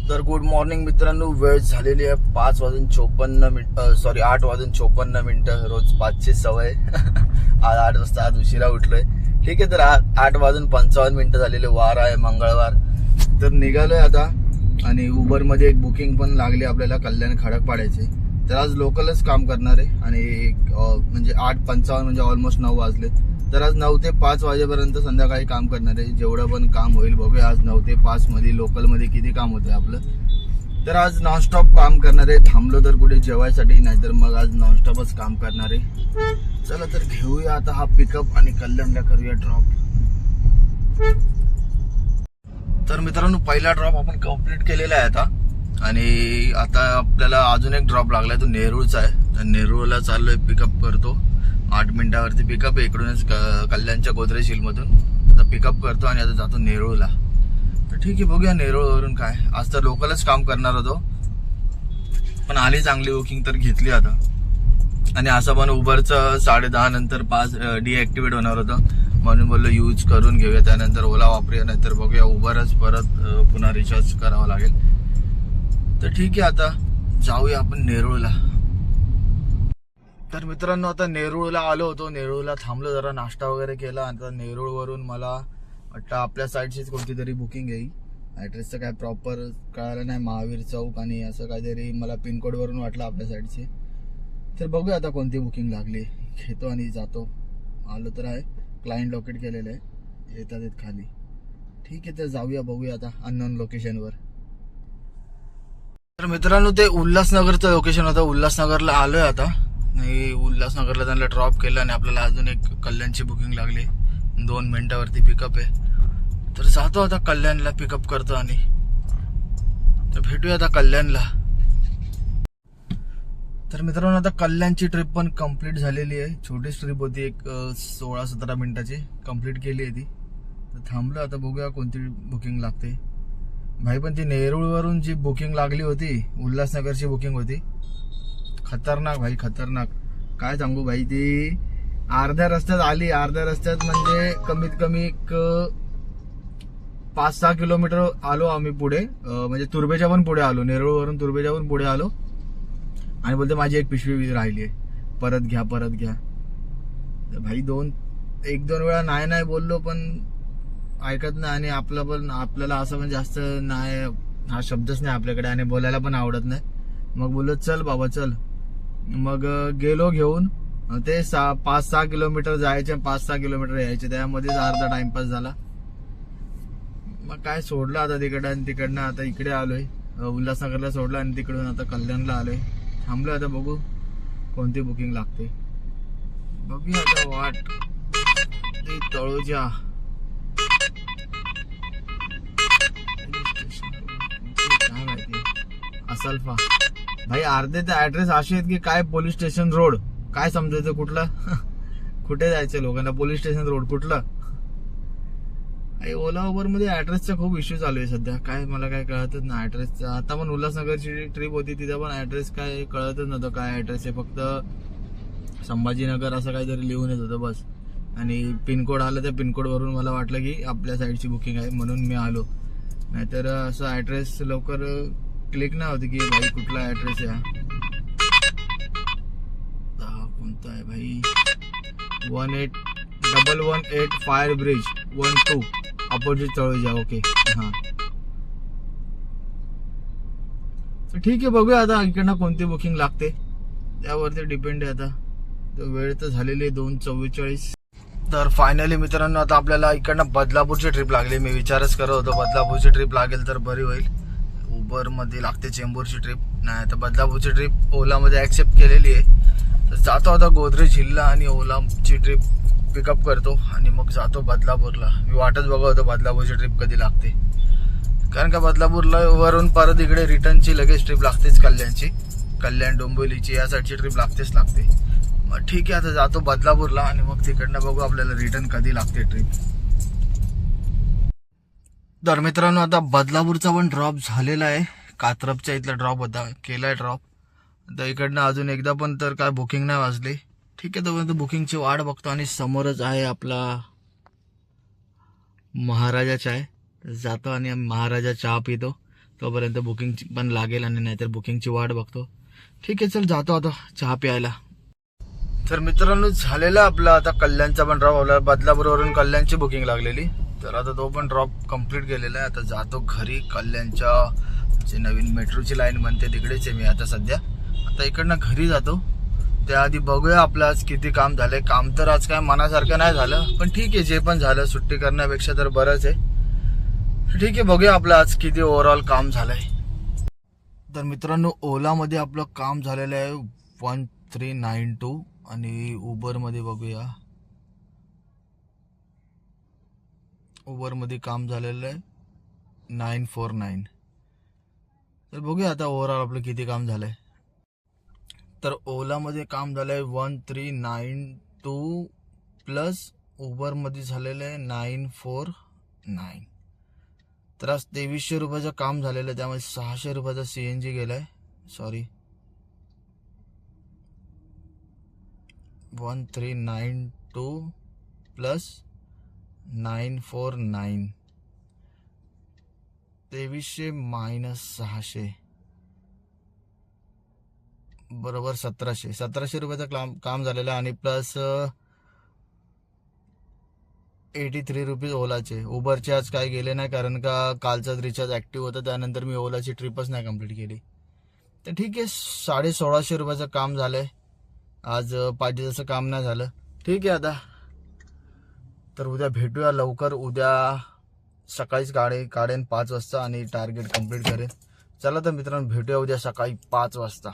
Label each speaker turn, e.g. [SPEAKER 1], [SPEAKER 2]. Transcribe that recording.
[SPEAKER 1] तर good morning मित्रांनो, वेळ झालेली आहे 8 वाजून 54 मिनिटं. रोज 5ची सवय. आज 8 वाजता आज उशिरा उठलोय. ठीक आहे, तर 8 वाजून 55 मिनिटं झालेले. वार आहे मंगळवार. तर निघालोय आता आणि उबर मध्ये एक बुकिंग पण लागली आपल्याला कल्याण खडकपाड्याची. तर आज लोकलच काम करणार आहे आणि म्हणजे 8:55 म्हणजे ऑलमोस्ट 9 वाजले. तर आज 9 ते 5 वाजेपर्यंत संध्याकाळी काम करणार आहे. जेवढं पण काम होईल बघूया. आज 9 ते 5 मध्ये लोकलमध्ये किती काम होते आपलं. तर आज नॉनस्टॉप काम करणार आहे. थांबलो तर कुठे जेवायसाठी, नाहीतर मग आज नॉनस्टॉपच काम करणार आहे. चला तर घेऊया आता हा पिकअप आणि कल्याणला करूया ड्रॉप. तर मित्रांनो, पहिला ड्रॉप आपण कंप्लीट केलेला आहे आता. आणि आता आपल्याला अजून एक ड्रॉप लागलाय, तो नेरूळचा आहे. तर नेरूळला चाललोय, पिकअप करतो. 8 मिनिटावरती पिकअप आहे इकडूनच कल्याणच्या गोदरेज हिल मधून. आता पिकअप करतो आणि आता जातो नेरूळला. तर ठीक आहे, बघूया नेरूळवरून काय. आज तर लोकलच काम करणार होतो, पण आली चांगली बुकिंग तर घेतली आता. आणि असं पण उबरचं 10:30 नंतर 5 डिॲक्टिवेट होणार होतं, म्हणून बोललो यूज करून घेऊया. त्यानंतर ओला वापरूया, नाहीतर बघूया उबरच परत पुन्हा रिचार्ज करावा लागेल. तर ठीक आहे, आता जाऊया आपण नेरूळला. तर मित्रांनो, आता नेरूळला आलो होतो. नेरूळला थांबलो, जरा नाश्ता वगैरे केला. आता नेरूळवरून मला वाटतं आपल्या साईडचीच कोणती तरी बुकिंग येईल. ॲड्रेसचं काय प्रॉपर कळालं नाही. महावीर चौक आणि असं काहीतरी मला पिनकोडवरून वाटलं आपल्या साईडचे. तर बघूया आता कोणती बुकिंग लागली, घेतो आणि जातो. आलो तर आहे, क्लायंट लोकेट केलेलं आहे, येतात येत खाली. ठीक आहे, तर जाऊया, बघूया आता अननोन लोकेशनवर. तर मित्रांनो, ते उल्हासनगरचं लोकेशन होतं. उल्हासनगरला आलोय आता. नाही, उल्हासनगरला त्यांना ड्रॉप केलं आणि आपल्याला अजून एक कल्याणची बुकिंग लागली. 2 मिनिटावरती पिकअप आहे. तर जातो आता कल्याणला, पिकअप करतो आणि तर भेटूया आता कल्याणला. तर मित्रांनो, आता कल्याणची ट्रिप पण कंप्लीट झालेली आहे. छोटीच ट्रिप होती, एक 16-17 मिनिटाची कंप्लीट केली आहे ती. तर थांबलो आता, बघूया कोणती बुकिंग लागते. भाई पण ती नेरूळवरून जी बुकिंग लागली होती, उल्हासनगरची बुकिंग होती, खतरनाक भाई, खतरनाक. काय सांगू भाई, ती अर्ध्या रस्त्यात आली. अर्ध्या रस्त्यात म्हणजे कमीत कमी 5-6 किलोमीटर आलो आम्ही पुढे. म्हणजे तुर्भेच्या पण पुढे आलो. नेरूळवरून तुर्भेच्या पण पुढे आलो आणि बोलते माझी एक पिशवी राहिली आहे, परत घ्या परत घ्या. तर भाई 1-2 वेळा नाही बोललो, पण ऐकत नाही. आणि आपल्याला असं पण जास्त नाही, हा शब्दच नाही आपल्याकडे आणि बोलायला पण आवडत नाही. मग बोललो चल बाबा चल. मग गेलो घेऊन. ते 5-6 किलोमीटर जायचे, 5-6 किलोमीटर यायचे, त्यामध्येच अर्धा टाइमपास झाला. मग काय सोडलं आता तिकडं, आणि तिकडनं आता इकडे आलोय. उल्हासनगरला सोडलं आणि तिकडून आता कल्याणला आलोय. थांबलोय आता, बघू कोणती बुकिंग लागते. बघूया आता वाट. ती तळोजा काय माहिती, असल्फा भाई. अर्धे तर ऍड्रेस असे आहेत की काय पोलीस स्टेशन रोड, काय समजायचं कुठलं. कुठे जायचं लोकांना, पोलीस स्टेशन रोड कुठलं. ओला उबर मध्ये ऍड्रेसचा खूप इश्यू चालू आहे सध्या. काय मला काय कळतच नाही ऍड्रेसचा. आता पण उल्हासनगरची ट्रिप होती, तिथं पण ऍड्रेस काय कळतच नव्हतं काय ऍड्रेस आहे. फक्त संभाजीनगर असं काहीतरी लिहून येत होतं बस. आणि पिनकोड आलं, त्या पिनकोड वरून मला वाटलं की आपल्या साईडची बुकिंग आहे, म्हणून मी आलो. नाहीतर असं ऍड्रेस लवकर क्लिक नाही होती की भाई कुठला ऍड्रेस आहे. कोणता आहे भाई, 18118 fire bridge 12 opposite Taloja. Okay, हा. तर ठीक आहे, बघूया आता इकडनं कोणती बुकिंग लागते, त्यावरती डिपेंड आहे. आता वेळ तर झालेली आहे 2:44. तर फायनली मित्रांनो, आता आपल्याला इकडनं बदलापूरची ट्रिप लागली. मी विचारच करत होतो बदलापूरची ट्रिप लागेल तर बरी होईल. उबर मध्ये लागते चेंबूरची ट्रिप, नाही तर बदलापूरची ट्रिप ओला मध्ये ऍक्सेप्ट केलेली आहे. तर जातो आता गोदरेज हिलला आणि ओलाची ट्रिप पिकअप करतो आणि मग जातो बदलापूरला. मी वाटच बघत होतो बदलापूरची ट्रिप कधी लागते, कारण का बदलापूरला वरून परत इकडे रिटर्नची लगेच ट्रिप लागतेच. कल्याणची, कल्याण डोंबिवलीची या साईडची ट्रिप लागते. मग ठीक आहे, आता जातो बदलापूरला आणि मग तिकडनं बघू आपल्याला रिटर्न कधी लागते ट्रिप. तर मित्रांनो, आता बदलापूरचा पण ड्रॉप झालेला आहे. कात्रपच्या इथला ड्रॉप होता, केलाय ड्रॉप. आता इकडनं अजून एकदा पण तर काय बुकिंग नाही वाजली. ठीक आहे, तोपर्यंत बुकिंगची वाट बघतो. आणि समोरच आहे आपला महाराजा चाय. जातो आणि महाराजा चहा पितो. तोपर्यंत बुकिंग पण लागेल आणि नाहीतर बुकिंगची वाट बघतो. ठीक आहे, चल जातो आता चहा प्यायला. तर मित्रांनो, झालेला आपला आता कल्याणचा पण ड्रॉप. आपल्याला बदलापूरवरून कल्याणची बुकिंग लागलेली, तर आता तो पण ड्रॉप कंप्लीट केलेला आहे. आता जातो घरी. कल्याणच्या जे नवीन मेट्रोची लाईन बनते तिकडेच आहे मी आता सध्या. आता इकडनं घरी जातो. त्याआधी बघूया आपलं आज किती काम झालंय. काम तर आज काय मनासारखं नाही झालं, पण ठीक आहे, जे पण झालं सुट्टी करण्यापेक्षा तर बरंच आहे. ठीक आहे, बघूया आपलं आज किती ओव्हरऑल काम झालंय. तर मित्रांनो, ओलामध्ये आपलं काम झालेलं आहे 1392 आणि उबरमध्ये बघूया. उबरमध्ये काम झालेलं आहे 949. तर बघूया आता ओव्हरऑल आपलं किती काम झालंय. तर ओलामध्ये काम झालंय 1392 प्लस उबरमध्ये झालेलं आहे 949. तर आज 2300 रुपयाचं काम झालेलं आहे. त्यामध्ये 600 रुपयाचा CNG गेलाय. सॉरी, 1392 प्लस 949, 2300 मायनस 600 बरोबर 1700 रुपयाचं काम झालेलं आहे. आणि प्लस 83 रुपीज ओलाचे. उबरचे आज काय गेले नाही, कारण का कालचाच रिचार्ज ॲक्टिव्ह होता, त्यानंतर मी ओलाची ट्रिपच नाही कंप्लीट केली. तर ठीक आहे, 1650 रुपयाचं काम झालंय आज. पाहिजे तसं काम नाही झालं. ठीक आहे आता, तर उद्या भेटूया लवकर. उद्या सकाळीच काढेन 5 वाजता आणि टार्गेट कंप्लीट करेन. चला तर मित्रांनो, भेटूया उद्या सकाळी 5 वाजता.